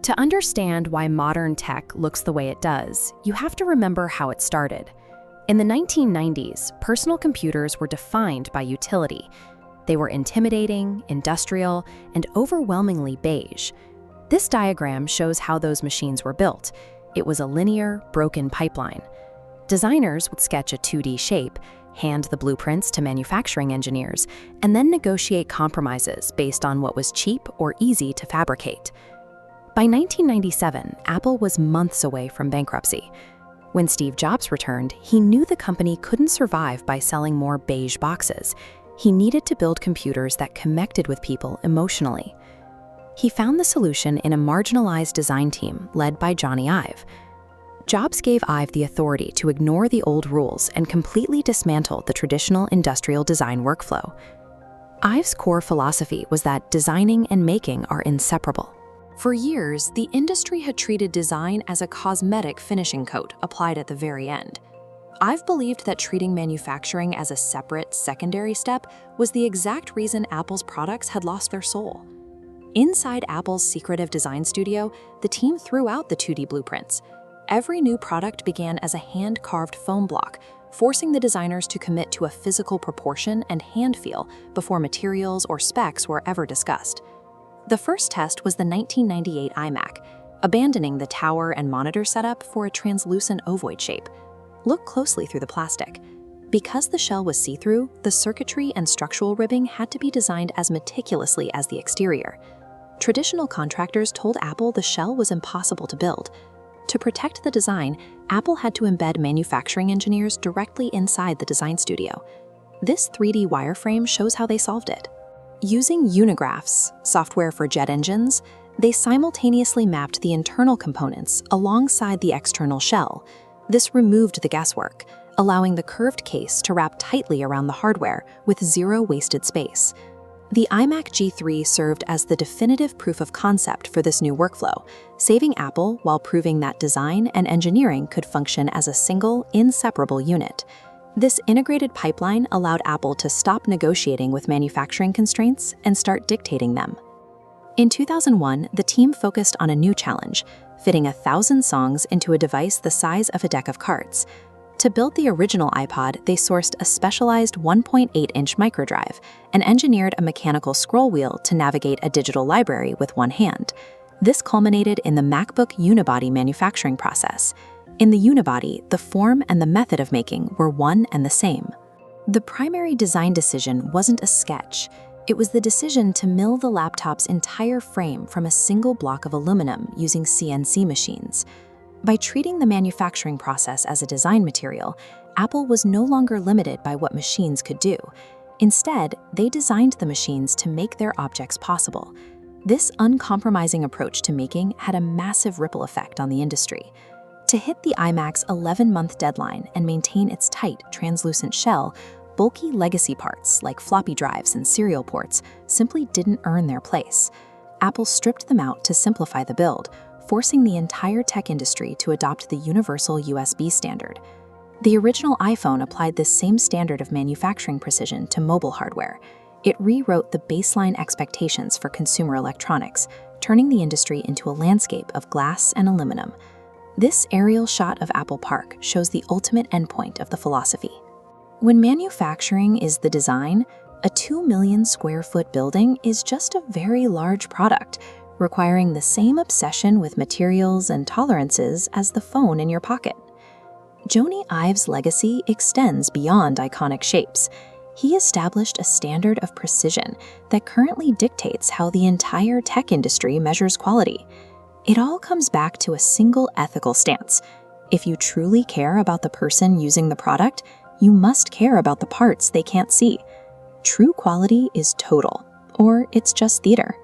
To understand why modern tech looks the way it does, you have to remember how it started. In the 1990s, personal computers were defined by utility. They were intimidating, industrial, and overwhelmingly beige. This diagram shows how those machines were built. It was a linear, broken pipeline. Designers would sketch a 2D shape, hand the blueprints to manufacturing engineers, and then negotiate compromises based on what was cheap or easy to fabricate. By 1997, Apple was months away from bankruptcy. When Steve Jobs returned, he knew the company couldn't survive by selling more beige boxes. He needed to build computers that connected with people emotionally. He found the solution in a marginalized design team led by Jony Ive. Jobs gave Ive the authority to ignore the old rules and completely dismantle the traditional industrial design workflow. Ive's core philosophy was that designing and making are inseparable. For years, the industry had treated design as a cosmetic finishing coat applied at the very end. Ive believed that treating manufacturing as a separate, secondary step was the exact reason Apple's products had lost their soul. Inside Apple's secretive design studio, the team threw out the 2D blueprints. Every new product began as a hand-carved foam block, forcing the designers to commit to a physical proportion and hand feel before materials or specs were ever discussed. The first test was the 1998 iMac, abandoning the tower and monitor setup for a translucent ovoid shape. Look closely through the plastic. Because the shell was see-through, the circuitry and structural ribbing had to be designed as meticulously as the exterior. Traditional contractors told Apple the shell was impossible to build. To protect the design, Apple had to embed manufacturing engineers directly inside the design studio. This 3D wireframe shows how they solved it. Using Unigraphs, software for jet engines, they simultaneously mapped the internal components alongside the external shell. This removed the guesswork, allowing the curved case to wrap tightly around the hardware with zero wasted space. The iMac G3 served as the definitive proof of concept for this new workflow, saving Apple while proving that design and engineering could function as a single, inseparable unit. This integrated pipeline allowed Apple to stop negotiating with manufacturing constraints and start dictating them. In 2001, the team focused on a new challenge, fitting 1,000 songs into a device the size of a deck of cards. To build the original iPod, they sourced a specialized 1.8-inch microdrive and engineered a mechanical scroll wheel to navigate a digital library with one hand. This culminated in the MacBook unibody manufacturing process. In the unibody, the form and the method of making were one and the same. The primary design decision wasn't a sketch. It was the decision to mill the laptop's entire frame from a single block of aluminum using CNC machines. By treating the manufacturing process as a design material, Apple was no longer limited by what machines could do. Instead, they designed the machines to make their objects possible. This uncompromising approach to making had a massive ripple effect on the industry. To hit the iMac's 11-month deadline and maintain its tight, translucent shell, bulky legacy parts like floppy drives and serial ports simply didn't earn their place. Apple stripped them out to simplify the build, forcing the entire tech industry to adopt the universal USB standard. The original iPhone applied this same standard of manufacturing precision to mobile hardware. It rewrote the baseline expectations for consumer electronics, turning the industry into a landscape of glass and aluminum. This aerial shot of Apple Park shows the ultimate endpoint of the philosophy. When manufacturing is the design, a 2 million square foot building is just a very large product, requiring the same obsession with materials and tolerances as the phone in your pocket. Jony Ive's legacy extends beyond iconic shapes. He established a standard of precision that currently dictates how the entire tech industry measures quality. It all comes back to a single ethical stance. If you truly care about the person using the product, you must care about the parts they can't see. True quality is total, or it's just theater.